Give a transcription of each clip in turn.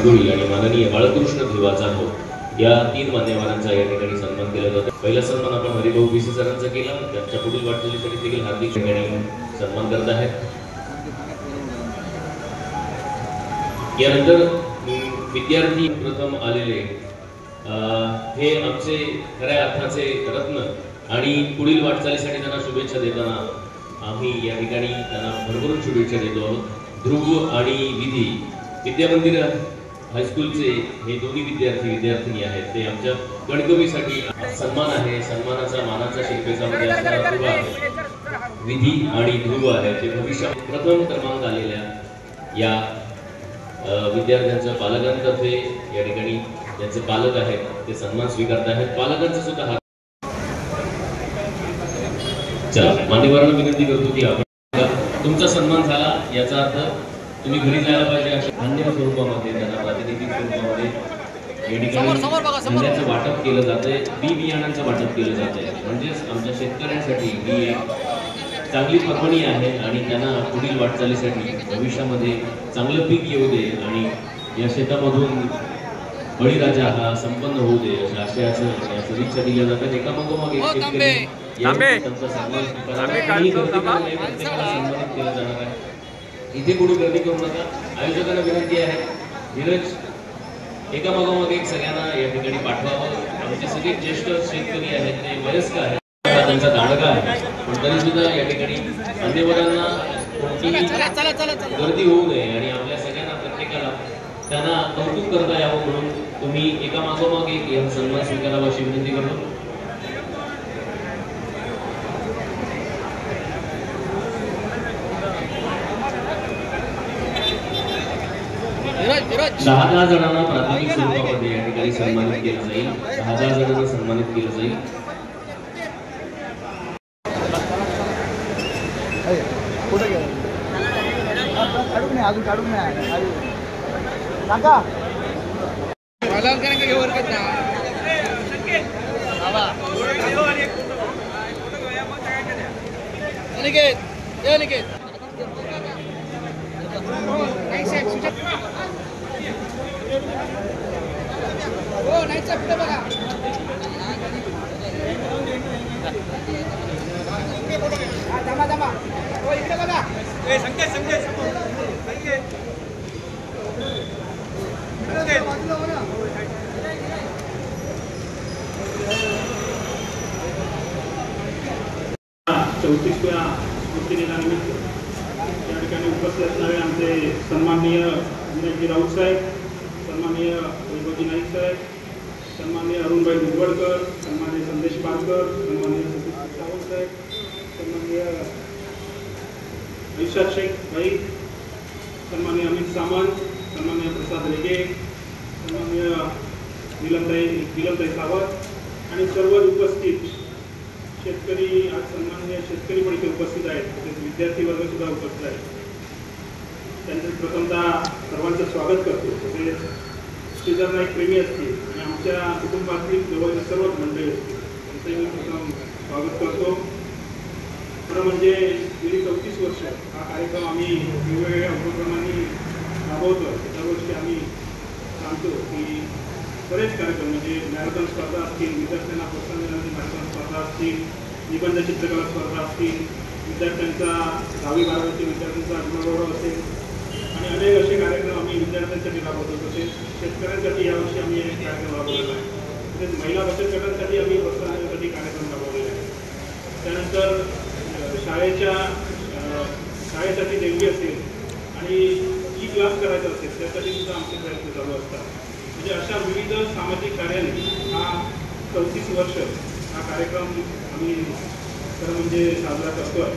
माडगुळी आणि माननीय बाळकृष्ण भिवाचा हो या 3 मान्यवरांचा या ठिकाणी सन्मान केला जातो। पहिला सन्मान आपण हरिभाऊ पीसी सरांचा केला, त्यांच्या पुढील वाटचालीसाठी देखील हार्दिक सन्मान करत आहेत। यानंतर विद्यार्थी प्रथम आलेले हे आमचे खऱ्या अर्थाचे रत्न आणि पुढील वाटचालीसाठी त्यांना शुभेच्छा देताना आम्ही या ठिकाणी त्यांना भरभरून शुभेच्छा देतो आहोत। ध्रुव आणि विधी विद्यामंदिर हायस्कूलचे हे दोन्ही विद्यार्थी आहेत, ते आमच्या गणकवीसाठी सन्मान आहे। सन्मानाचा मानाचा शिल्पेचा मध्ये असणारा ध्रुव आहे, विधी आणि ध्रुव आहे, ते भविष्यात प्रथम क्रमांक आलेल्या या विद्यार्थ्यांच्या पालकांतर्फे या ठिकाणी ज्यांचे पालक आहेत ते सन्मान स्वीकारत आहेत। पालकांचा सुद्धा हा चला मान्यवरांना विनंती करतो की आपण तुमचा सन्मान झाला याचा अर्थ तुम्ही घरी जायला पाहिजे अशा अन्य स्वरूपामध्ये त्यांना प्रातिनिधिक स्वरूपामध्ये या ठिकाणी धान्याचं वाटप केलं जातंय, बी बियाणांचं वाटप केलं जातंय। म्हणजेच आमच्या शेतकऱ्यांसाठी ही एक चांगली पर्वणी आहे आणि त्यांना पुढील वाटचालीसाठी भविष्यामध्ये चांगलं पीक येऊ दे आणि या शेतामधून बळीराजा हा संपन्न होऊ दे अशा आशयाचं या शुभेच्छा दिल्या जातात। एका मागोमाग एक शेतकरी त्यांचा सन्मान सन्मानित केला जाणार आहे। इथे कोणी गर्दी करू नका, आयोजकांना विनंती आहे धीरज एका मागोमाग एक सगळ्यांना या ठिकाणी पाठवावं। आमचे सगळे ज्येष्ठ शेतकरी आहेत, ते वयस्क आहेत, त्यांचा दांडगा आहे, पण तरी सुद्धा या ठिकाणी मान्यवरांना कोणतीही गर्दी होऊ नये आणि आपल्या सगळ्यांना प्रत्येकाला त्यांना कौतुक करता यावं म्हणून तुम्ही एका मागोमाग एक या सन्मान स्वीकारावा अशी विनंती करतो। दहा जणांना प्राथमिक स्वरूपामध्ये या ठिकाणी सन्मानित केलं जाईल, 10 जणांना सन्मानित केलं जाईल। चौतीसव्या स्मृतिदिनानिमित्त या ठिकाणी उपस्थित असणारे आमचे सन्माननीय विनायकजी राऊत साहेब, सन्माननीय वैभवजी नाईक साहेब, सन्माननीय अरुणभाई दुधवडकर, सन्माननीय संदेश पारकर, सन्माननीय सतीश सावंत साहेब, सन्माननीय ऐशाद शेख भाई, सन्माननीय अमित सामंत, सन्माननीय प्रसाद रेगे, सन्माननीय नीलमताई सावंत आणि सर्व उपस्थित शेतकरी, आज सन्माननीय शेतकरी पण इथे उपस्थित आहेत, तसेच विद्यार्थी वर्ग सुद्धा उपस्थित आहेत। त्यांचं प्रथमतः सर्वांचं स्वागत करतो। तसेच श्रीधर नाईक प्रेमी असतील आणि आमच्या कुटुंबातील जवळच्या सर्वच मंडळी असतील त्यांचंही मी प्रथम स्वागत करतो। खरं म्हणजे गेली 34 वर्ष हा कार्यक्रम आम्ही वेगवेगळ्या उपक्रमांनी राबवतो। दरवर्षी आम्ही सांगतो की बरेच कार्यक्रम म्हणजे मॅरेथॉन स्पर्धा असतील, विद्यार्थ्यांना प्रोत्साहन देणारी मॅरेथॉन स्पर्धा असतील, निबंध चित्रकला स्पर्धा असतील, विद्यार्थ्यांचा 10वी 12वीच्या विद्यार्थ्यांचा अभिमानगौरव असेल आणि अनेक असे कार्यक्रम आम्ही विद्यार्थ्यांसाठी राबवतो। तसेच शेतकऱ्यांसाठी यावर्षी आम्ही एक कार्यक्रम राबवलेला आहे, तसेच महिला बचत गटांसाठी आम्ही प्रोत्साहन देण्यासाठी कार्यक्रम राबवलेला आहे। त्यानंतर शाळेसाठी देणगी असेल आणि ई क्लास करायचा असेल त्यासाठी सुद्धा आमचे प्रयत्न चालू असतात। म्हणजे अशा विविध सामाजिक कार्याने हा 34 वर्ष हा कार्यक्रम आम्ही खरं म्हणजे साजरा करतो आहे।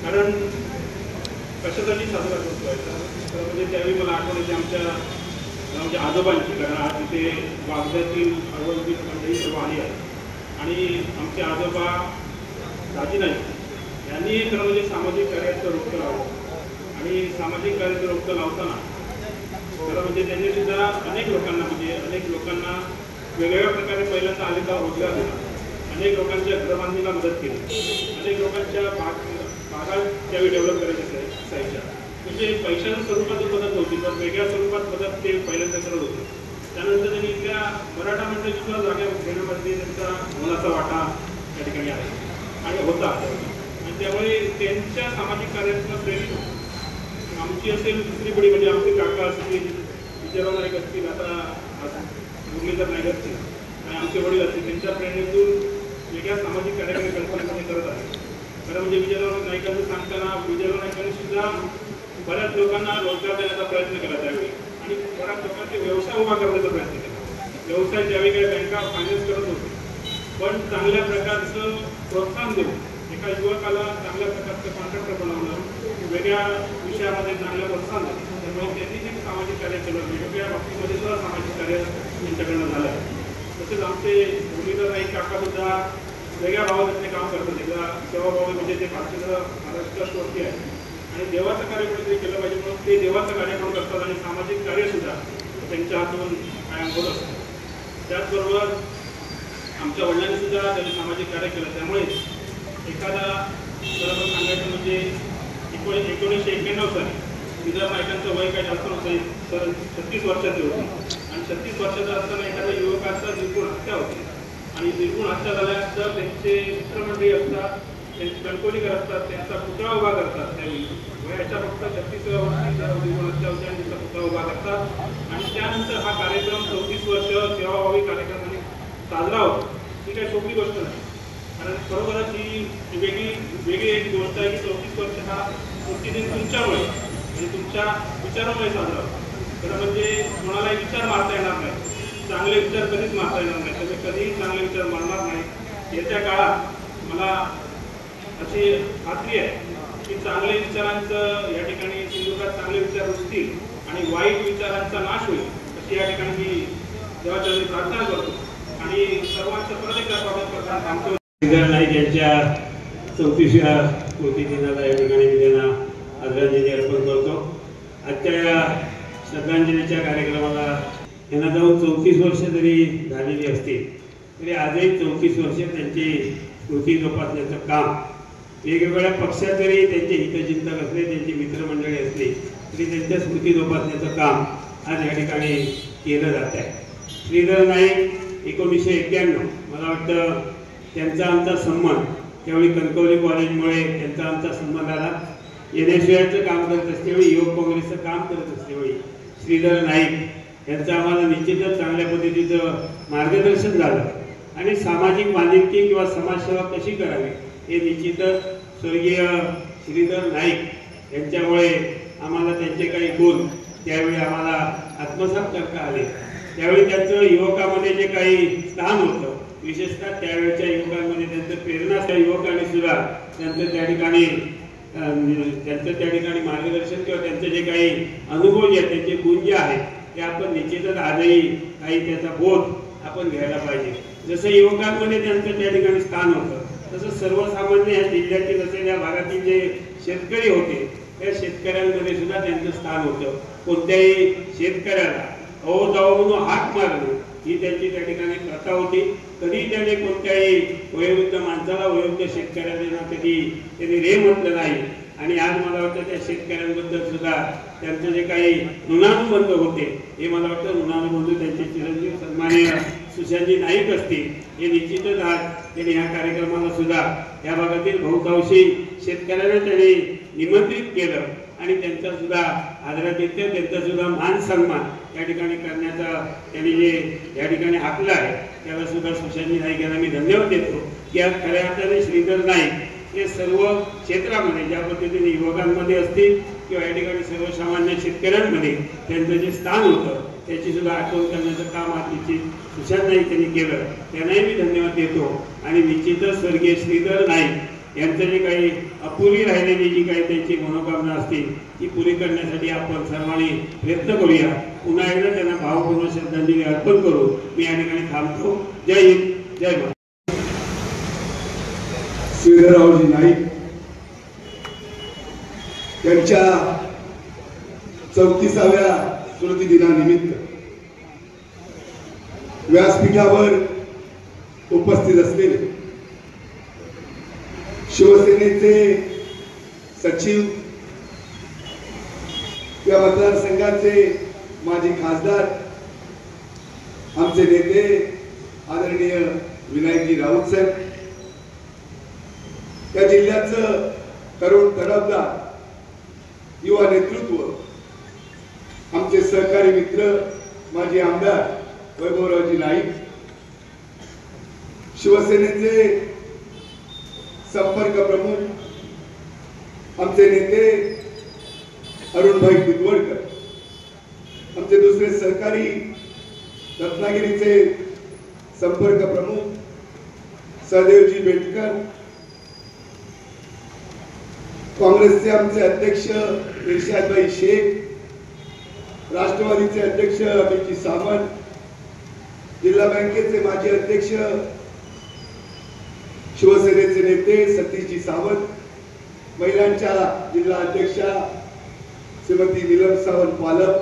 कारण कशासाठी साजरा करतो आहे तर म्हणजे त्यावेळी मला आठवण येते आमच्या आजोबांची, कारण आज इथे वागद्यातील अडवळीतील मंडळी सर्व आली आहे आणि आमचे आजोबा दाजी नाईक यांनी खरं म्हणजे सामाजिक कार्याचं रोखतं लावलं आणि सामाजिक कार्याचं रोखतं लावताना खरं म्हणजे त्यांनी सुद्धा अनेक लोकांना वेगवेगळ्या प्रकारे पहिल्यांदा आलेला रोजगार दिला, अनेक लोकांच्या घरबांधणीला मदत केली, अनेक लोकांच्या बागा ज्यावेळी डेव्हलप करायच्या असायच्या म्हणजे पैशाच्या स्वरूपात मदत होती, पण वेगळ्या स्वरूपात मदत ते पहिल्यांदा करत होते. त्यानंतर त्यांनी इथल्या मराठा मंडळाची सुद्धा जागा घेण्यामध्ये त्यांचा मोलाचा वाटा त्या ठिकाणी आहे आणि होता. आणि त्यामुळे त्यांच्या सामाजिक कार्यातून प्रेरित आमची असेल दुसरी पिढी, म्हणजे आमचे काका असतील, विजयराव नाईक असतील, आता मुरलीधर नाईक असतील आणि आमचे वडील असतील, त्यांच्या प्रेरणेतून वेगळ्या सामाजिक कार्यक्रम कल्पनेमध्ये करत आहे. खरं म्हणजे विजयराव नाईकांचं सांगताना विजयराव नाईकांनी सुद्धा बऱ्याच लोकांना रोजगार देण्याचा प्रयत्न केला त्यावेळी आणि बऱ्याच लोकांचे व्यवसाय उभा करण्याचा प्रयत्न केला. व्यवसाय ज्यावेळी काही बँका फायनान्स करत होते, पण चांगल्या प्रकारचं प्रोत्साहन देऊन एका युवकाला चांगल्या प्रकारचं कॉन्ट्रॅक्टर बनवलं, वेगळ्या विषयामध्ये चांगलं प्रोत्साहन दिलं. त्यामुळे त्यांनी जे सामाजिक कार्य केलं, वेगवेगळ्या बाबतीमध्ये सुद्धा सामाजिक कार्य त्यांच्याकडनं झालं. तसेच आमचे मुरलीधर नाईक काका सुद्धा वेगळ्या भावात काम करतात. एकदा सेवाभाव म्हणजे ते महाराष्ट्र ट्रस्टवरती आहे आणि देवाचं कार्य कुठेतरी केलं पाहिजे म्हणून ते देवाचं कार्य पण करतात आणि सामाजिक कार्यसुद्धा त्यांच्या हातून कायम होत असतं. त्याचबरोबर आमच्या वडिलांनी सुद्धा त्यांनी सामाजिक कार्य केलं. त्यामुळे एखादा बरोबर सांगायचं म्हणजे 1991 साली विजय नाईकांचं वय काही जास्त नव्हतं, तर 36 वर्षाचे होते आणि 36 वर्षाचा असताना एखाद्या युवकाचा निर्गुण हत्या होती आणि निर्गुण हत्या झाल्यानंतर त्यांचे मित्रमंडळी असतात, त्यांचे कणकोलीकर असतात, त्यांचा पुतळा उभा करतात. त्यावेळी वयाच्या फक्त 36व्या वर्षी निर्गुण हत्या होती आणि त्यांचा पुतळा उभा करतात आणि त्यानंतर हा कार्यक्रम 34 वर्ष सेवाभावी कार्यक्रमाने साजरा होतो. ही काही सोपी गोष्ट नाही, कारण खरोखरच ही वेगळी एक गोष्ट आहे की 34 वर्ष हा प्रतिदिन तुमच्यामुळे आणि तुमच्या विचारामुळे साजरा होतो. खरं म्हणजे कोणालाही विचार मारता येणार नाही, चांगले विचार कधीच मारता येणार नाही, त्यामुळे कधीही चांगले विचार मारणार नाही. येत्या काळात मला अशी खात्री आहे की चांगल्या विचारांचं या ठिकाणी सिंधुदुर्गात चांगले विचार रुजतील आणि वाईट विचारांचा नाश होईल, अशी या ठिकाणी मी देवाचरणी प्रार्थना करतो आणि सर्वांचं परत एकदा स्वागत करताना सांगतो. विजय नाईक यांच्या 34व्या स्मृतिदिनाला या ठिकाणी मी त्यांना आदरांजली अर्पण करतो. आजच्या या श्रद्धांजलीच्या कार्यक्रमाला यांना जाऊन 34 वर्ष जरी झालेली असतील तरी आजही 34 वर्ष त्यांची स्मृती जोपासण्याचं काम वेगवेगळ्या पक्षात जरी त्यांचे हितचिंतक असले, त्यांची मित्रमंडळी असली तरी त्यांच्या स्मृती जोपासण्याचं काम आज या ठिकाणी केलं जात आहे. श्रीधर नाईक 1991 मला वाटतं त्यांचा आमचा संबंध त्यावेळी कणकवली कॉलेजमुळे त्यांचा आमचा संबंध आला. NSUचं काम करत असतेवेळी, युवक काँग्रेसचं काम करत असतेवेळी श्रीधर नाईक यांचं आम्हाला निश्चितच चांगल्या पद्धतीचं मार्गदर्शन झालं आणि सामाजिक बांधिलकी किंवा समाजसेवा कशी करावी हे निश्चितच स्वर्गीय श्रीधर नाईक यांच्यामुळे आम्हाला त्यांचे काही गुण त्यावेळी आम्हाला आत्मसात करता आले. त्यावेळी त्यांचं युवकामध्ये जे काही स्थान होतं, विशेषतः त्यावेळच्या युवकांमध्ये त्यांचं प्रेरणा, युवकांनी सुद्धा त्यांचं त्या ठिकाणी मार्गदर्शन किंवा त्यांचे जे काही अनुभव जे आहेत, त्यांचे गुण जे आहेत ते आपण निश्चितच आजही काही त्याचा बोध आपण घ्यायला पाहिजे. जसं युवकांमध्ये त्यांचं त्या ठिकाणी स्थान होतं, तसं सर्वसामान्य या जिल्ह्यातील असलेल्या भागातील जे शेतकरी होते त्या शेतकऱ्यांमध्ये सुद्धा त्यांचं स्थान होतं. कोणत्याही शेतकऱ्याला अहो जाऊ म्हणून हाक मारणं ही त्यांची त्या ठिकाणी प्रथा होती. कधी त्याने कोणत्याही वयोवृद्ध माणसाला, वयोवृद्ध शेतकऱ्यांना कधी त्यांनी रे म्हटलं नाही आणि आज मला वाटतं त्या शेतकऱ्यांबद्दल सुद्धा त्यांचं जे काही ऋणानुबंध होते हे मला वाटतं ऋणानुबंध त्यांचे चिरंजीव सन्माननीय सुशांतजी नाईक असतील हे निश्चितच आज त्यांनी ह्या कार्यक्रमाला सुद्धा या भागातील बहुतांशी शेतकऱ्यांना त्यांनी निमंत्रित केलं आणि त्यांचा सुद्धा आदरातिथ्य, त्यांचा सुद्धा मान सन्मान या ठिकाणी करण्याचा त्यांनी जे या ठिकाणी हाकलं आहे त्याला सुद्धा सुशांतजी नाईक यांना मी धन्यवाद देतो की आज खऱ्या अर्थाने श्रीधर नाईक हे सर्व क्षेत्रामध्ये ज्या पद्धतीने युवकांमध्ये असतील किंवा या ठिकाणी सर्वसामान्य शेतकऱ्यांमध्ये त्यांचं जे स्थान होतं त्याची सुद्धा आठवण करण्याचं काम आज निश्चित सुशांत नाईक यांनी केलं, त्यांनाही मी धन्यवाद देतो. आणि निश्चितच स्वर्गीय श्रीधर नाईक यांचं जे काही अपुरी राहिलेली जी काही त्यांची मनोकामना असतील ती पुरी करण्यासाठी आपण सर्वांनी प्रयत्न करूया. पुन्हा एकदा त्यांना भावपूर्ण श्रद्धांजली अर्पण करू. मी या ठिकाणी थांबतो. जय हिंद, जय भारत. श्रीधररावजी नाईक यांच्या 34व्या स्मृतिदिनानिमित्त व्यासपीठावर उपस्थित असलेले शिवसेनेचे सचिव या मतदारसंघाचे माजी खासदार आमचे नेते आदरणीय विनायकजी राऊत साहेब, या जिल्ह्याचं तरुण तडफदार युवा नेतृत्व, आमचे सहकारी मित्र माजी आमदार वैभवरावजी नाईक, शिवसेनेचे संपर्क प्रमुख आमचे नेते अरुणभाई बुधवडकर, आमचे दुसरे सहकारी रत्नागिरीचे संपर्क प्रमुख सहदेवजी बेटकर, काँग्रेसचे आमचे अध्यक्ष इर्शादभाई शेख, राष्ट्रवादीचे अध्यक्ष अमितजी सावंत, जिल्हा बँकेचे माजी अध्यक्ष शिवसेनेचे नेते सतीशजी सावंत, महिलांच्या जिल्हा अध्यक्षा श्रीमती नीलम सावंत पालक,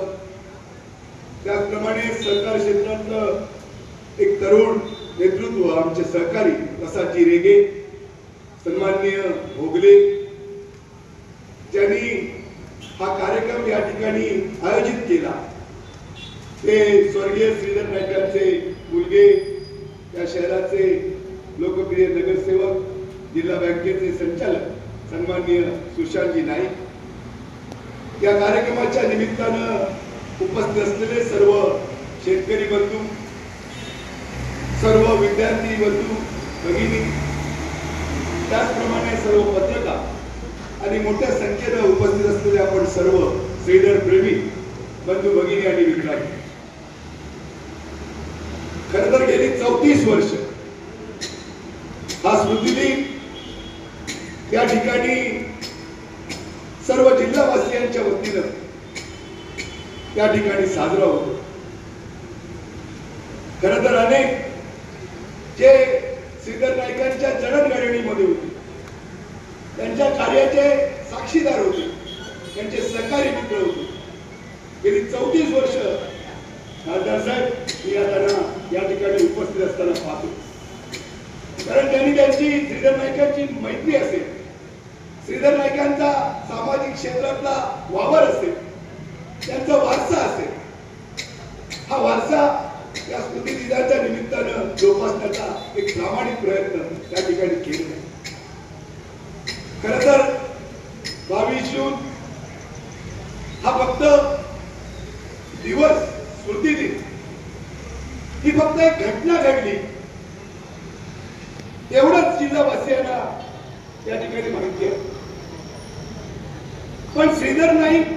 त्याचप्रमाणे सहकार क्षेत्रातलं एक तरुण नेतृत्व आमचे सहकारी प्रसादजी रेगे, सन्माननीय भोगले, ज्यांनी हा कार्यक्रम या ठिकाणी आयोजित केला, ते स्वर्गीय श्रीधर नाईकांचे मुलगे, या शहराचे लोकप्रिय नगरसेवक, जिल्हा बँकेचे संचालक सन्माननीय सुशांतजी नाईक, या कार्यक्रमाच्या निमित्तानं उपस्थित असलेले सर्व शेतकरी बंधू, सर्व विद्यार्थी बंधू भगिनी, त्याचप्रमाणे सर्व पत्रकार आणि मोठ्या संख्येनं उपस्थित असलेले आपण सर्व श्रीधर प्रेमी बंधू भगिनी आणि मित्रांनो, खरं तर गेली 34 वर्ष हा स्मृतिदिन या ठिकाणी सर्व जिल्हावासियांच्या वतीनं त्या ठिकाणी साजरा होतो. खरं तर अनेक जे श्रीधर नाईकांच्या जडणघडणीमध्ये होते, त्यांच्या कार्याचे साक्षीदार होते, त्यांचे सहकारी मित्र होते, गेली 34 वर्ष खासदार साहेब मी या ठिकाणी उपस्थित असताना पाहतो. कारण त्यांनी त्यांची श्रीधर नाईकांची मैत्री असेल, श्रीधर नाईकांचा सामाजिक क्षेत्रातला वावर असेल, त्यांचा वारसा असेल, हा वारसा या स्मृती दिनाच्या निमित्तानं जोपासण्याचा एक प्रामाणिक प्रयत्न त्या ठिकाणी केला. खरं तर 22 जून हा फक्त दिवस, स्मृती दिन, ही फक्त एक घटना घडली एवढंच जिल्हावासियांना त्या ठिकाणी माहिती आहे. पण श्रीधर नाईक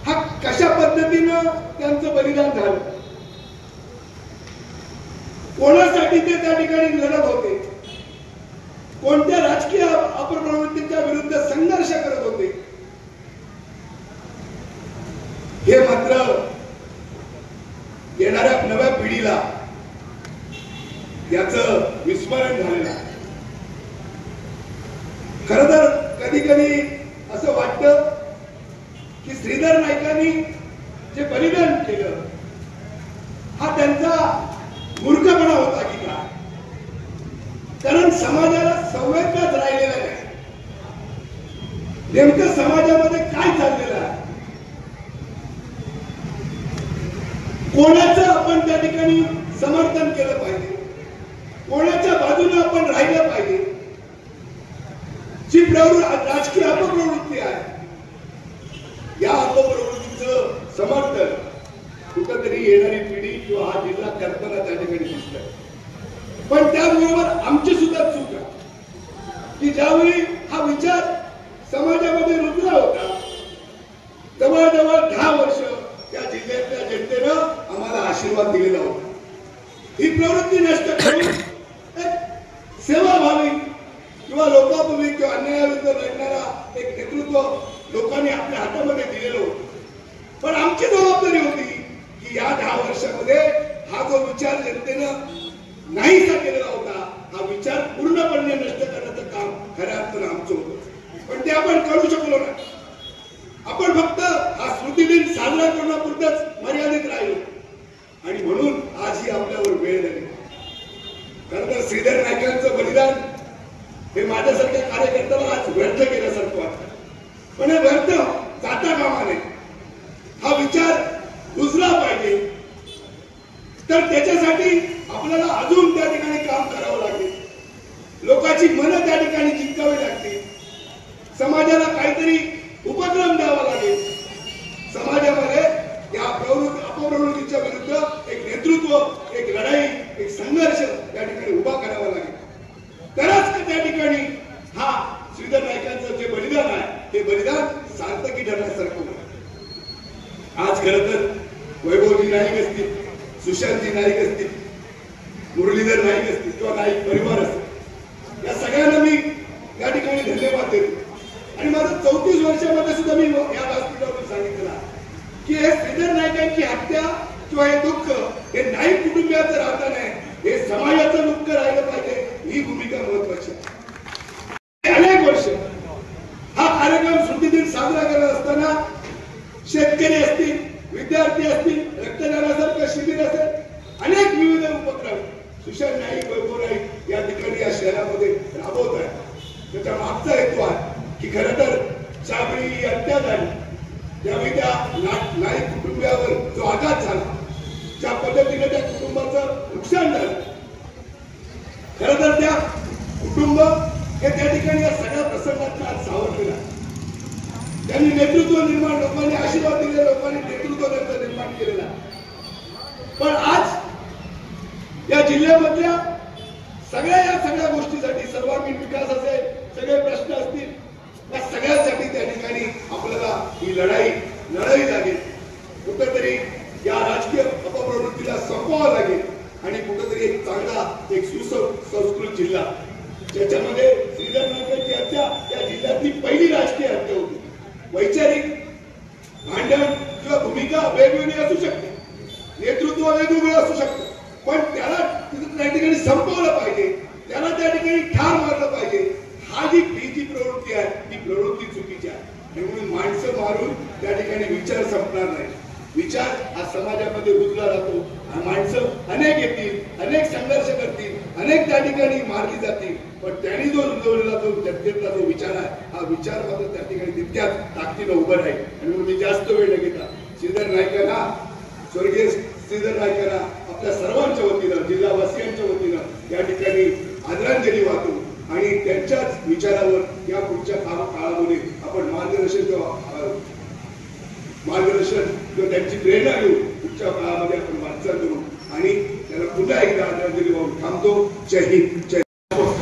हा कशा पद्धतीनं त्यांचं बलिदान झालं, कोणासाठी ते त्या ठिकाणी लढत होते, कोणत्या राजकीय अपप्रवृत्तीच्या विरुद्ध संघर्ष करत होते, हे मात्र येणाऱ्या नव्या पिढीला याचं विस्मरण झालेलं आहे. खरं तर कधी कधी असं वाटतं की श्रीधर नाईकांनी जे बलिदान केलं हा त्यांचा मूर्खपणा होता की काय, कारण समाजाला संवेदनाच राहिलेला नाही. नेमकं समाजामध्ये काय चाललेलं आहे, कोणाचं आपण त्या ठिकाणी समर्थन केलं पाहिजे, कोणाच्या बाजूने आपण राहिलं पाहिजे, जी राजकीय अपप्रवृत्ती आहे, या अपप्रवृत्तीचं समर्थन कुठंतरी येणारी पिढी किंवा हा जिल्हा करताना त्या ठिकाणी दिसतंय. पण त्याबरोबर आमची सुद्धा चूक आहे की ज्यावेळी हा विचार समाजामध्ये रुजला होता, जवळजवळ 10 वर्ष त्या जिल्ह्यातल्या जनतेनं आम्हाला आशीर्वाद दिलेला होता. ही प्रवृत्ती नष्ट करून सेवा व्हावी किंवा लोकांपूर्वी किंवा अन्यायाविरुद्ध लढणारा एक नेतृत्व लोकांनी आपल्या हातामध्ये दिलेलं होतं. पण आमची जबाबदारी होती की या 10 वर्षामध्ये हा जो विचार जनतेनं नाहीसा केलेला होता, हा विचार पूर्णपणे नष्ट करण्याचं काम खऱ्या अर्थानं आमचं होतं. पण ते आपण करू शकलो नाही. आपण फक्त हा स्मृतिदिन साजरा करण्यापुरतच मर्यादित राहिलो आणि म्हणून आज ही आपल्यावर वेळ झाली. खरं तर श्रीधर नाईकांचं बलिदान हे माझ्यासारख्या कार्यकर्त्याला आज व्यर्थ केल्यासारखं वाटतं. पण हे व्यर्थ जाता कामा नये. तर त्याच्यासाठी आपल्याला अजून त्या ठिकाणी काम करावं लागेल. लोकांची मनं त्या ठिकाणी जिंकावी लागतील. समाजाला काहीतरी उपक्रम द्यावा लागेल. समाजामध्ये या अपप्रवृत्तीच्या विरुद्ध एक नेतृत्व, एक लढाई, एक संघर्ष त्या ठिकाणी उभा करावा लागेल. तरच त्या ठिकाणी हा श्रीधर नाईकांचं जे बलिदान आहे ते बलिदान सार्थकी ठरण्यासारखं होतं. आज खरं तर वैभवजी नाईक असतील, सुशांतजी नाईक असतील, मुरलीधर नाईक असतील किंवा नाईक परिवार असतील, या सगळ्यांना मी या ठिकाणी धन्यवाद देतो. आणि माझं 34 वर्षामध्ये सुद्धा मी या व्यासपीठावरून सांगितलं की हे श्रीधर नाईकांची हत्या किंवा हे दुःख हे नाईक कुटुंबियाचं राहता नाही, हे समाजाचं दुःख राहिलं पाहिजे, ही भूमिका महत्वाची आहे. अनेक वर्ष हा कार्यक्रम स्मृतिदिन साजरा करत असताना शेतकरी असतील, विद्यार्थी असतील, रक्तदानासारखं शिबिर असेल, अनेक विविध उपक्रम सुशांत नाईक, वैभव नाईक या ठिकाणी या शहरामध्ये राबवत आहे. त्याच्या मागचा हेतू आहे की खरं तर ज्यावेळी ही हत्या झाली त्यावेळी त्या नाईक कुटुंबियावर जो आघात झाला, ज्या पद्धतीने त्या कुटुंबाचं नुकसान झालं, खरं तर त्या कुटुंब हे त्या ठिकाणी या सगळ्या प्रसंगाचा आज सावरलेला. त्यांनी नेतृत्व निर्माण, लोकांनी आशीर्वाद दिले, लोकांनी नेतृत्व त्यांचं निर्माण केलेला. पण आज या जिल्ह्यामधल्या या सगळ्या गोष्टीसाठी, सर्वांगीण विकास असेल, सगळे प्रश्न असतील, या सगळ्यासाठी त्या ठिकाणी आपल्याला ही लढाई लढावी लागेल. कुठेतरी या राजकीय अपप्रवृत्तीला संपवावं लागेल आणि कुठेतरी एक चांगला, एक सुसंस्कृत जिल्हा, ज्याच्यामध्ये श्रीधर नाईकांची हत्या या जिल्ह्यातली पहिली राजकीय हत्या होती. वैचारिक भांडण किंवा भूमिका वेगवेगळी असू शकते, नेतृत्व वेगवेगळं असू शकतं, पण त्याला त्या ठिकाणी संपवलं पाहिजे, त्याला त्या ठिकाणी ठार मारलं पाहिजे. ही जी प्रवृत्ती आहे ती प्रवृत्ती चुकीची आहे. आणि म्हणून माणसं मारून त्या ठिकाणी विचार संपणार नाही. विचार हा समाजामध्ये रुजला जातो. माणसं अनेक येतील, अनेक संघर्ष करतील, अनेक त्या ठिकाणी मारली जातील, पण त्यांनी जो रुजवलेला जो जनतेतला जो विचार आहे, हा विचार मात्र त्या ठिकाणी तितक्याच ताकदीनं उभं राहील. आणि म्हणून मी जास्त वेळ न घेता श्रीधर नाईकांना, स्वर्गीय श्रीधर नाईकांना आपल्या सर्वांच्या वतीनं, जिल्हावासियांच्या वतीनं या ठिकाणी आदरांजली वाहतो आणि त्यांच्याच विचारावर या पुढच्या काळामध्ये आपण मार्गदर्शन किंवा त्यांची प्रेरणा घेऊ, पुढच्या काळामध्ये आपण वाटचाल करू आणि त्याला पुन्हा एकदा आदरांजली वाहून थांबतो. जय हिंद, जय.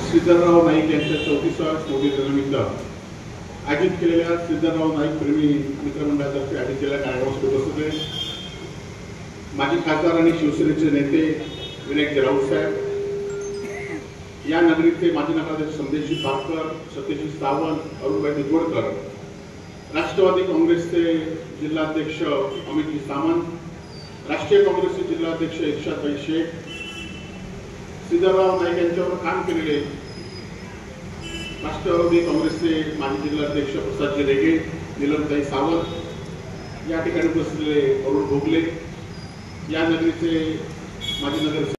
श्रीधरराव नाईक यांच्या 34व्या स्मृतिदिनानिमित्त आयोजित केलेल्या श्रीधरराव नाईक प्रेमी मित्रमंडळातर्फे आयोजित केलेल्या कार्यक्रमास उपस्थित होते माजी खासदार आणि शिवसेनेचे नेते विनायक राऊत साहेब, या नगरीचे माजी नगराध्यक्ष संदेशजी पारकर, सत्यजी सावंत, अरुणभाई निगोडकर, राष्ट्रवादी काँग्रेसचे जिल्हाध्यक्ष अमितजी सामंत, राष्ट्रीय काँग्रेसचे जिल्हाध्यक्ष इर्शादभाई शेख, श्रीधरराव नाईक यांच्यावर काम केलेले राष्ट्रवादी काँग्रेसचे माजी जिल्हाध्यक्ष प्रसादजी रेगे, नीलमताई सावंत, या ठिकाणी उपस्थित अरुण भोगले, या नगरीचे माजी नगरसेवक.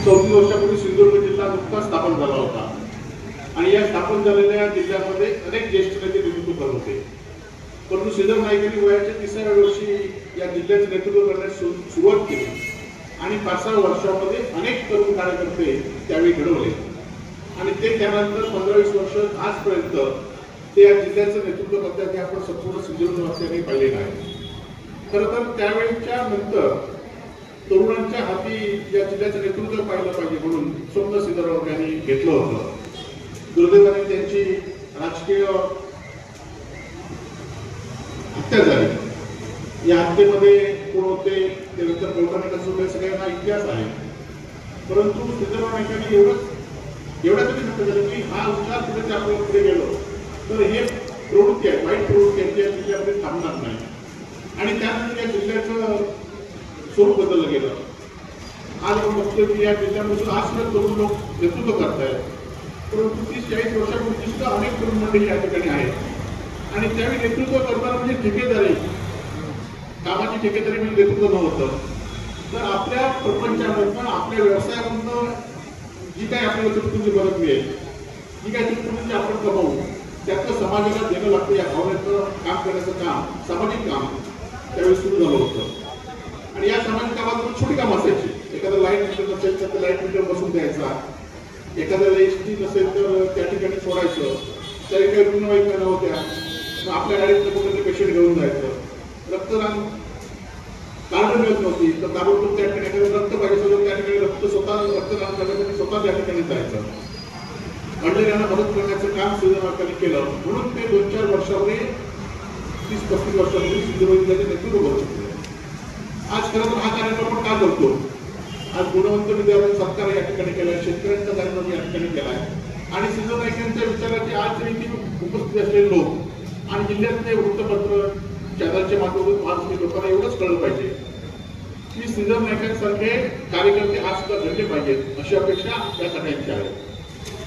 34 वर्षापूर्वी सिंधुदुर्ग जिल्हा नुकताच स्थापन झाला होता आणि या स्थापन झालेल्या जिल्ह्यामध्ये अनेक ज्येष्ठ नेते नेतृत्व करत होते. परंतु श्रीधर नाईकांनी वयाच्या 30व्या वर्षी या जिल्ह्याचे नेतृत्व करण्यास सुरुवात केली आणि 5 वर्षामध्ये अनेक तरुण कार्यकर्ते त्यावेळी घडवले आणि ते त्यानंतर 15-20 वर्ष आजपर्यंत ते या जिल्ह्याचं नेतृत्व करतात हे आपण संपूर्ण सिंधुदुर्गवासियांनी पाहिलेलं आहे. खरं तर त्यावेळेच्या नंतर तरुणांच्या हाती या जिल्ह्याचं नेतृत्व पाहिलं पाहिजे म्हणून स्वप्न श्रीधरराव यांनी घेतलं होतं. दुर्दैवाने त्यांची राजकीय हत्या झाली. या हत्येमध्ये कोण होते ते नंतर लोकांनी कसं सगळ्यांना इतिहास आहे. परंतु श्रीधरराव नाईकांनी एवढ्यासाठी हत्या झाली की हा विचार पुढे आपण पुढे गेलो तर हे प्रवृत्ती आहे, वाईट प्रवृत्ती आहे, या जिल्ह्यामध्ये थांबणार नाही आणि त्यानंतर या जिल्ह्याचं स्वरूप बदललं गेलं. आज आपण बघतोय की या जिल्ह्यामध्ये आज सुद्धा तरुण लोक नेतृत्व करतायत, परंतु 30-40 वर्षापूर्वी सुद्धा अनेक तरुण मंडळी या ठिकाणी आहेत आणि त्यावेळी नेतृत्व करताना म्हणजे ठेकेदारी, कामाची ठेकेदारी म्हणजे नेतृत्व नव्हतं. तर आपल्या प्रपंचामधनं, आपल्या व्यवसायामधनं जी काही आपल्याला तुटपुंजी मदत मिळेल, जी काही तुटपुंजी आपण कमावू, त्यातलं समाजाला देणं लागतं या भावनेचं काम करण्याचं काम, सामाजिक काम त्यावेळी सुरू झालं होतं. आणि या सामाजिक कामात छोटी कामं असायची. एखादा लाईट मीटर नसेल तर लाईट मीटर बसून द्यायचा, एखाद्याला एसटी नसेल तर त्या ठिकाणी सोडायचं. त्याही काही रुग्णवाहिका नव्हत्या, मग आपल्या गाडीतलं कुठे पेशंट घेऊन जायचं. रक्तदान कार्ड मिळत नव्हती तर ताबडतोब त्या ठिकाणी रक्त पाहिजे असेल त्या ठिकाणी रक्तदान करण्यासाठी स्वतः त्या ठिकाणी जायचं. अंधेऱ्यांना मदत करण्याचं काम सिद्धनायकांनी केलं, म्हणून ते 2-4 वर्षामध्ये 30-35 वर्षापूर्वी सिद्धनायकांचे नेतृत्व करू शकले. आज खरं तर हा कार्यक्रम आपण का करतो? आज गुणवंत विद्यार्थी सत्कार या ठिकाणी केलाय, शेतकऱ्यांचा कार्यक्रम या ठिकाणी केलाय आणि सिद्धनायकांच्या विचाराची आज तरी उपस्थित असलेले लोक आणि जिल्ह्यातले वृत्तपत्र चॅनलच्या माध्यमातून महाराष्ट्रीय लोकांना एवढंच कळलं पाहिजे की सिद्धनायकांसारखे कार्यकर्ते आज सुद्धा घडले पाहिजेत, अशी अपेक्षा या सगळ्यांची आहे.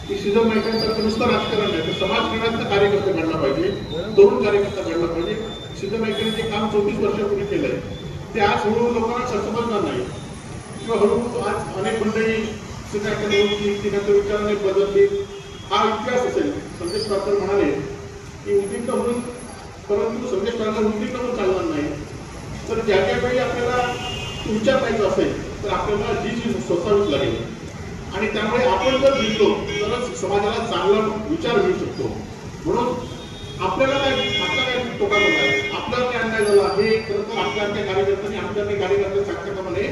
की सिद्धनायकांसारखं नुसतं राजकारण नाही तर समाजकारणाचा कार्यकर्ता घडला पाहिजे, तरुण कार्यकर्ता घडला पाहिजे. सिद्धनायकांनी जे काम 24 वर्षापूर्वी केलंय ते आज हळूहळू लोकांना समजणार नाही किंवा हळूहळू आज अनेक मंडळी सिद्धनायकांनी त्यांच्या विचाराने बदलली. हा इतिहास असेल. संदेश पात्र म्हणाले की उद्दिष्ट म्हणून, परंतु संदेश पात्र उद्दिष्ट म्हणून चालणार नाही. तर ज्या ज्या वेळी आपल्याला विचार करायचा असेल तर आपल्याला जी सोसावीच लागेल आणि त्यामुळे आपण जर जिंकलो तरच समाजाला चांगला विचार मिळू शकतो. म्हणून आपल्याला काय तोटा झाला आहे, आपल्याला काय अन्याय झाला हे खरं तर आपल्या कार्यकर्त्यांनी आपल्या कार्यकर्ते सांगता म्हणे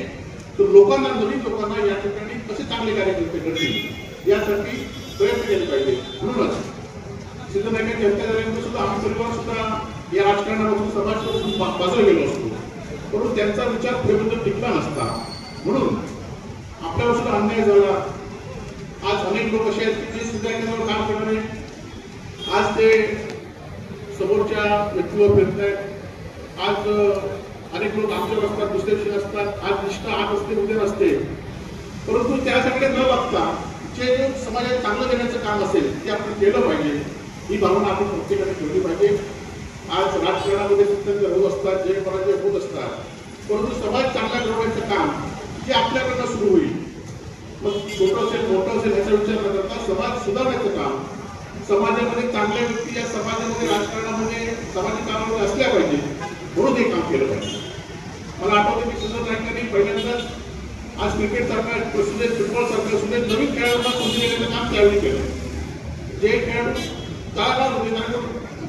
तर लोकांना, नवीन लोकांना या ठिकाणी कसे चांगले कार्यकर्ते घडतील यासाठी प्रयत्न केले पाहिजे. म्हणूनच सिद्धनायकांच्या हत्या झाल्यानंतर सुद्धा आम्ही परिवार सुद्धा या राजकारणापासून समाजापासून बाजूला गेलो असतो, परंतु त्यांचा विचार पुढे टिकला नसता. म्हणून आपल्यावर सुद्धा अन्याय झाला. आज अनेक लोक असे आहेत की जे सिद्धनायकांवर काम करणारे आज ते समोरच्या व्यक्तीवर फिरत आहेत. आज अनेक लोक आमच्यावर असतात, दुसऱ्या दिवशी असतात. आज निष्ठा आज असते, उद्या नसते. परंतु त्यासाठी न बघता जे समाजात चांगलं देण्याचं काम असेल ते आपण केलं पाहिजे, ही भावना आपण प्रत्येकाने ठेवली पाहिजे. आज राजकारणामध्ये सत्य होत असतात, जय पराजय होत असतात, परंतु समाज चांगला घडवण्याचं काम जे आपल्याकडनं सुरू होईल, मग छोटं असेल मोठं असेल याचा विचार न करता समाज सुधारण्याचं काम, समाजामध्ये चांगल्या व्यक्ती या समाजामध्ये राजकारणामध्ये सामाजिक कामामध्ये असल्या पाहिजे, म्हणून हे काम केलं पाहिजे. मला आठवतं की सिद्धनायकांनी पहिल्यांदाच आज क्रिकेट सारखा प्रसिद्ध फुटबॉल सारखं सुद्धा नवीन खेळाडूंना संधी देण्याचं काम त्यावेळी केलं. जे खेळाडू काय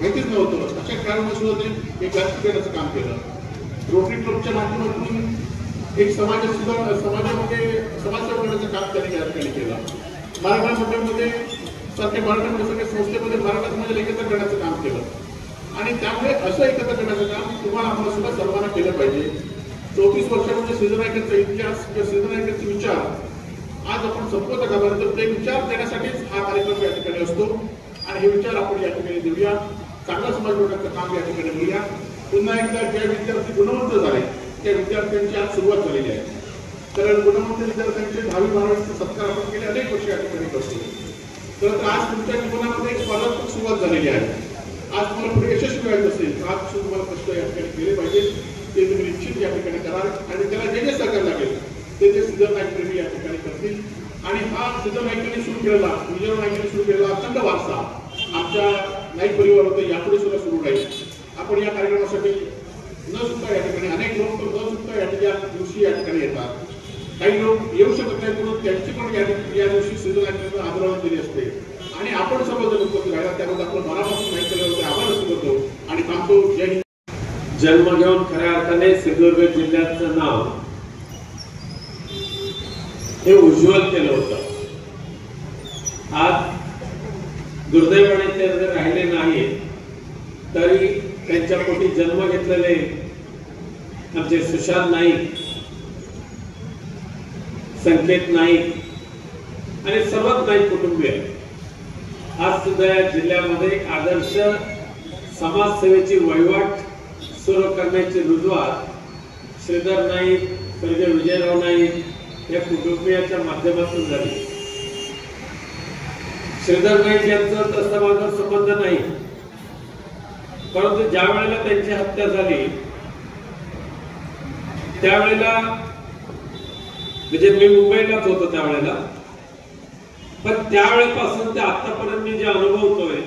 माहितीच नव्हतं अशा खेळाडूंना सुद्धा ते एक जास्त देण्याचं काम केलं. रोटरी क्लबच्या माध्यमातून एक समाजामध्ये समाजसेवा करण्याचं काम त्यांनी या ठिकाणी केलं. मराठा मंडळमध्ये सारख्या मराठा सगळ्या संस्थेमध्ये मराठा समाजाला एकत्र करण्याचं काम केलं आणि त्यामुळे असं एकत्र करण्याचं काम तुम्हाला आम्हाला सुद्धा सर्वांना केलं पाहिजे. 34 वर्षामध्ये सिद्धनायकांचा इतिहास किंवा सिद्धनायकांचे विचार आज आपण संपवत का, तर ते विचार देण्यासाठीच हा कार्यक्रम या ठिकाणी असतो आणि हे विचार आपण या ठिकाणी देऊया. चांगला समाज घडवण्याचं काम या ठिकाणी बोलूया. पुन्हा एकदा ज्या विद्यार्थी गुणवंत झाले त्या विद्यार्थ्यांची आज सुरुवात झालेली आहे. कारण गुणवंत विद्यार्थ्यांचे 10वी-12वीचे सत्कार आपण गेले अनेक वर्ष या ठिकाणी करतो. तर आज तुमच्या जीवनामध्ये एक स्पर्धात्मक सुरुवात झालेली आहे. आज तुम्हाला पुढे यशस्वी व्हायचं असेल तर आज तुम्हाला कष्ट या ठिकाणी केले पाहिजे, ते तुम्ही निश्चित या ठिकाणी कराल आणि त्याला जे सहकार्य लागेल ते सिद्धनायक प्रेमी या ठिकाणी करतील. आणि हा सिद्धनायकांनी सुरू केलेला, विजय नायकांनी सुरू केलेला अखंड वारसा आमच्या नाईक परिवार होते, यापुढे सुद्धा सुरू राहील. आपण या कार्यक्रमासाठी न चुकता या ठिकाणी अनेक लोक न चुकता या दिवशी या ठिकाणी येतात. काही लोक येऊ शकत नाही म्हणून त्यांची पण या दिवशी सिद्धनायकांना आदरांजली दिली असते आणि आपण सर्वजण उपस्थित राहिला त्यामध्ये आपण मनापासून नाही केलं होते आभार व्यक्त करतो आणि थांबतो. जय हिंद. जन्म घेऊन खऱ्या अर्थाने सिंधुदुर्ग जिल्ह्याचं नाव हे उज्ज्वल केलं होतं. आज दुर्दैवाने ते जर राहिले नाही तरी त्यांच्या पोटी जन्म घेतलेले आमचे सुशांत नाईक, संकेत नाईक आणि सर्वच नाईक कुटुंबीय आज सुद्धा या जिल्ह्यामध्ये आदर्श समाजसेवेची वहिवाट सुरू करण्याची रुजवात श्रीधर नाईक, स्वर्गीय विजयराव नाईक या कुटुंबियाच्या माध्यमातून झाली. श्रीधर नाईक यांचा तसा माझा संबंध नाही, परंतु ज्या वेळेला त्यांची हत्या झाली त्यावेळेला म्हणजे मी मुंबईलाच होतो त्यावेळेला, पण त्यावेळेपासून ते आतापर्यंत मी जे अनुभवतोय,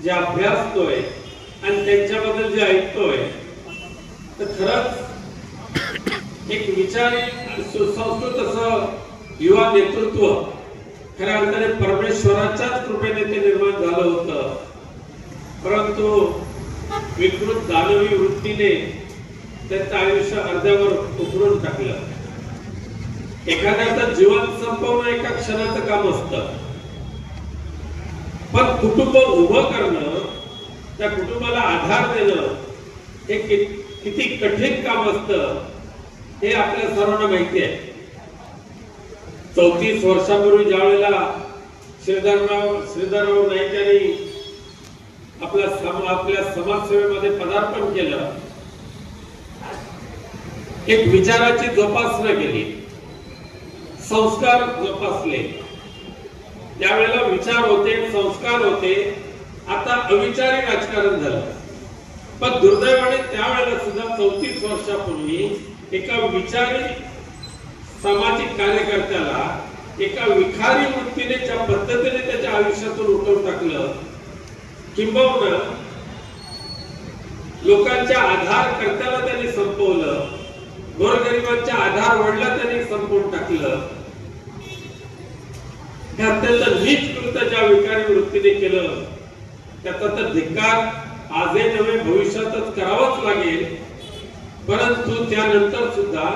जे अभ्यासतोय आणि त्यांच्याबद्दल जे ऐकतोय तर खरंच एक विचारी सुसंस्कृत असं युवा नेतृत्व खऱ्या अर्थाने परमेश्वराच्याच कृपेने ते निर्माण झालं होतं, परंतु विकृत दानवी वृत्तीने त्यांचं आयुष्य अर्ध्यावर उकळून टाकलं. एखाद्याचं जीवन संपवणं एका क्षणाचं काम असतं, पण कुटुंब उभं करणं, त्या कुटुंबाला आधार देणं हे किती कठीण काम असतं हे आपल्या सर्वांना माहिती आहे. 34 वर्षापूर्वी ज्या वेळेला श्रीधरराव नाईक यांनी आपल्या समाजसेवेमध्ये पदार्पण केलं, एक विचाराची जोपासना केली, संस्कार जोपासले. त्यावेळेला विचार होते, संस्कार होते, आता अविचारी राजकारण झालं. पण दुर्दैवाने त्यावेळेला सुद्धा 34 वर्षापूर्वी एका विचारी सामाजिक कार्यकर्त्याला एका विखारी वृत्तीने ज्या पद्धतीने त्याच्या आयुष्यातून उठवून टाकलं, किंबहुना लोकांच्या आधार कर्त्याला त्यांनी संपवलं, गोरगरिबांच्या आधार वडला त्यांनी संपवून टाकलं. हे अत्यंत नीच कृत्य ज्या विकारी वृत्तीने केलं त्याचा तर धिक्कार आजही नव्हे भविष्यातच करावाच लागेल. परंतु त्यानंतर सुद्धा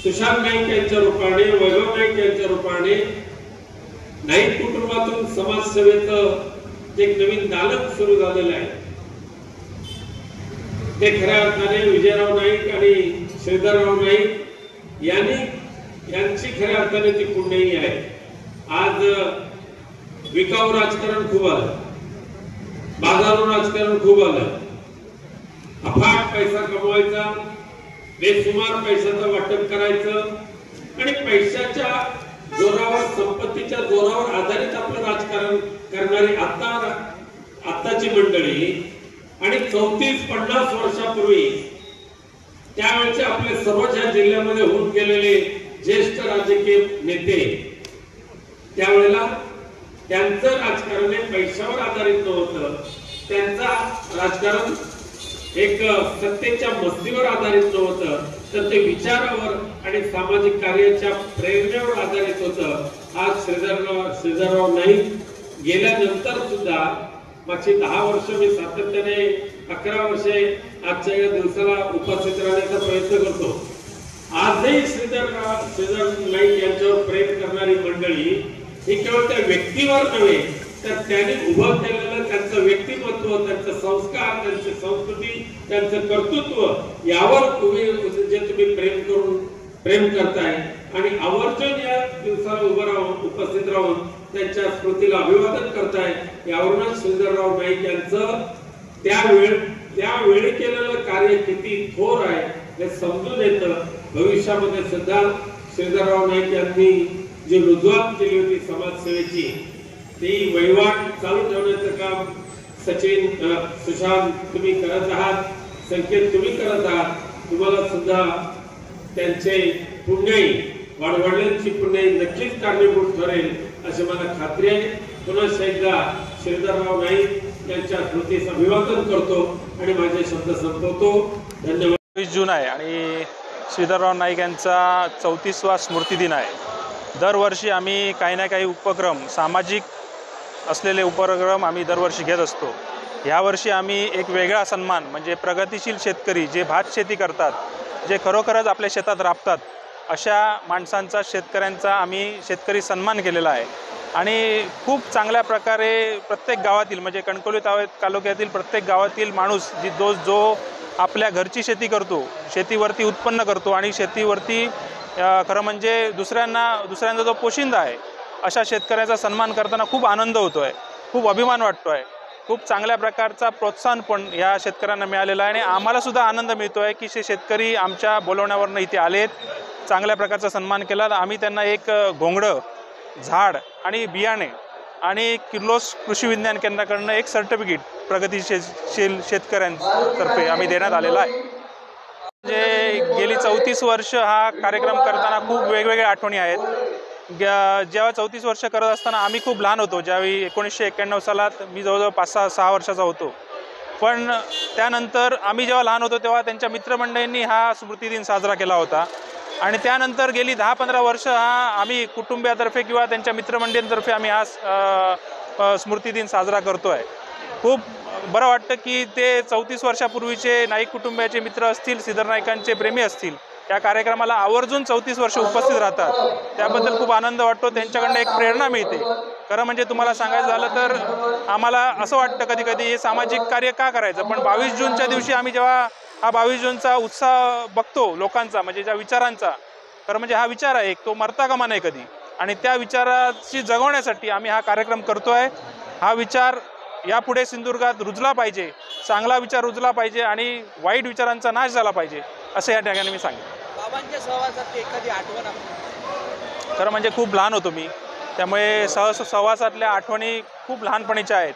सुशांत नाईक यांच्या रूपाने, वैभव नाईक यांच्या रूपाने नाईक कुटुंबातून समाजसेवेचं एक नवीन दालन सुरू झालेलं आहे. ते खऱ्या अर्थाने विजयराव नाईक आणि श्रीधरराव नाईक यांची खऱ्या अर्थाने ती पुण्याई आहे. आज विकाऊ राजकारण खूप आलं, बाजारू राजकारण खूप आलं. अफाट पैसा कमवायचा, बेसुमार पैशाचं वाटप करायचं आणि पैशाच्या जोरावर, संपत्तीच्या जोरावर आधारित आपलं राजकारण करणारी आताची मंडळी आणि 34-50 वर्षापूर्वी त्यावेळेचे आपले सर्वच या जिल्ह्यामध्ये होऊन गेलेले ज्येष्ठ राजकीय नेते, त्यावेळेला त्यांचं राजकारण हे पैशावर आधारित नव्हतं. त्यांचा राजकारण एक सत्तेच्या मस्तीवर आधारित नव्हतं, तर ते विचारावर आणि सामाजिक कार्याच्या प्रेरणेवर आधारित होतं. आज श्रीधरराव नाईक गेल्यानंतर सुद्धा मागची 10 वर्ष मी सातत्याने 11 वर्षे आजच्या या दिवसाला उपस्थित राहण्याचा प्रयत्न करतो. आजही श्रीधर नाईक यांच्यावर प्रेम करणारी मंडळी ही केवळ त्या व्यक्तीवर नव्हे, तर त्यांनी उभं केलेलं त्यांचं व्यक्तिमत्व, त्यांचे संस्कार, त्यांची संस्कृती, त्यांचं कर्तृत्व यावर तुम्ही प्रेम करताय आणि आवर्जून या दिवसाला उभं राहून, उपस्थित राहून त्यांच्या स्मृतीला अभिवादन करताय. यावरूनच श्रीधरराव नाईक यांचं त्यावेळी केलेलं कार्य किती थोर आहे हे समजून येतं. भविष्यामध्ये सुद्धा श्रीधरराव नाईक यांनी जी रुजवात केली होती समाजसेवेची, ती वहिवाट चालू ठेवण्याचं काम सुशांत तुम्ही करत आहात, संकेत तुम्ही करत आहात. तुम्हाला सुद्धा त्यांचे पुण्याई, वाडवडिलांची पुण्याई नक्कीच कारणीभूत ठरेल अशी मला खात्री आहे. पुन्हा एकदा श्रीधरराव नाईक यांच्या स्मृतीस अभिवादन करतो आणि माझे शब्द संपवतो. धन्यवाद. 20 जून आहे आणि श्रीधरराव नाईक यांचा 34वा स्मृती दिन आहे. दरवर्षी आम्ही काही ना काही उपक्रम, सामाजिक असलेले उपक्रम आम्ही दरवर्षी घेत असतो. यावर्षी आम्ही एक वेगळा सन्मान म्हणजे प्रगतिशील शेतकरी जे भात शेती करतात, जे खरोखरच आपल्या शेतात राबतात, अशा माणसांचा, शेतकऱ्यांचा आम्ही शेतकरी सन्मान केलेला आहे. आणि खूप चांगल्या प्रकारे प्रत्येक गावातील म्हणजे कणकवली तालुक्यातील प्रत्येक गावातील माणूस जो आपल्या घरची शेती करतो, शेतीवरती उत्पन्न करतो आणि शेतीवरती खरं म्हणजे दुसऱ्यांचा जो पोशिंदा आहे, अशा शेतकऱ्याचा सन्मान करताना खूप आनंद होतो आहे, खूप अभिमान वाटतो आहे. खूप चांगल्या प्रकारचा प्रोत्साहन पण या शेतकऱ्यांना मिळालेला आहे आणि आम्हालासुद्धा आनंद मिळतो आहे की शेतकरी आमच्या बोलवण्यावरनं इथे आलेत, चांगल्या प्रकारचा सन्मान केला. आम्ही त्यांना एक घोंगडं, झाड आणि बियाणे आणि किर्लोस कृषी विज्ञान केंद्राकडनं एक सर्टिफिकेट प्रगतिशील शेतकऱ्यांतर्फे आम्ही देण्यात आलेला आहे. म्हणजे गेली 34 वर्ष हा कार्यक्रम करताना खूप वेगवेगळ्या आठवणी आहेत. जेव्हा 34 वर्ष करत असताना आम्ही खूप लहान होतो. ज्यावेळी 1991 सालात मी जवळजवळ 5-6 वर्षाचा होतो, पण त्यानंतर आम्ही जेव्हा लहान होतो तेव्हा त्यांच्या मित्रमंडळींनी हा स्मृतिदिन साजरा केला होता आणि त्यानंतर गेली 10-15 वर्ष हा आम्ही कुटुंबियातर्फे किंवा त्यांच्या मित्रमंडळींतर्फे आम्ही हा स्मृतिदिन साजरा करतो आहे. खूप बरं वाटतं की ते 34 वर्षापूर्वीचे नाईक कुटुंबियाचे मित्र असतील, श्रीधर नाईकांचे प्रेमी असतील, या कार्यक्रमाला आवर्जून 34 वर्ष उपस्थित राहतात. त्याबद्दल खूप आनंद वाटतो. त्यांच्याकडनं एक प्रेरणा मिळते. खरं म्हणजे तुम्हाला सांगायचं झालं तर आम्हाला असं वाटतं कधी कधी हे सामाजिक कार्य का करायचं, पण 22 जूनच्या दिवशी आम्ही जेव्हा हा 22 जूनचा उत्साह बघतो लोकांचा, म्हणजे ज्या विचारांचा, खरं म्हणजे हा विचार आहे तो मरता कामा नये कधी, आणि त्या विचाराची जगवण्यासाठी आम्ही हा कार्यक्रम करतो आहे. हा विचार यापुढे सिंधुदुर्गात रुजला पाहिजे, चांगला विचार रुजला पाहिजे आणि वाईट विचारांचा नाश झाला पाहिजे असं या ठिकाणी मी सांगेन. बाबांच्या सहवासात एखादी आठवण? खरं म्हणजे खूप लहान होतो मी, त्यामुळे सहवासातल्या आठवणी खूप लहानपणीच्या आहेत.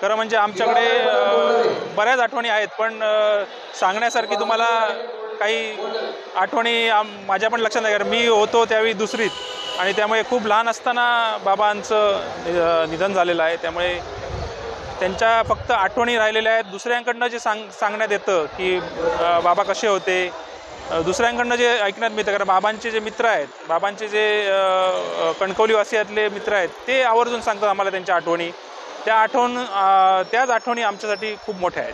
खरं म्हणजे आमच्याकडे बऱ्याच आठवणी आहेत, पण सांगण्यासारखी तुम्हाला काही आठवणी माझ्या पण लक्षात नाही. कारण मी होतो त्यावेळी दुसरीत आणि त्यामुळे खूप लहान असताना बाबांचं निधन झालेलं आहे. त्यामुळे त्यांच्या फक्त आठवणी राहिलेल्या आहेत. दुसऱ्यांकडनं जे सांगण्यात येतं की बाबा कसे होते, दुसऱ्यांकडनं जे ऐकण्यात मिळतं, कारण बाबांचे जे मित्र आहेत, बाबांचे जे कणकवलीवासियातले मित्र आहेत, ते आवर्जून सांगतात आम्हाला त्यांच्या आठवणी. त्याच आठवणी आमच्यासाठी खूप मोठ्या आहेत.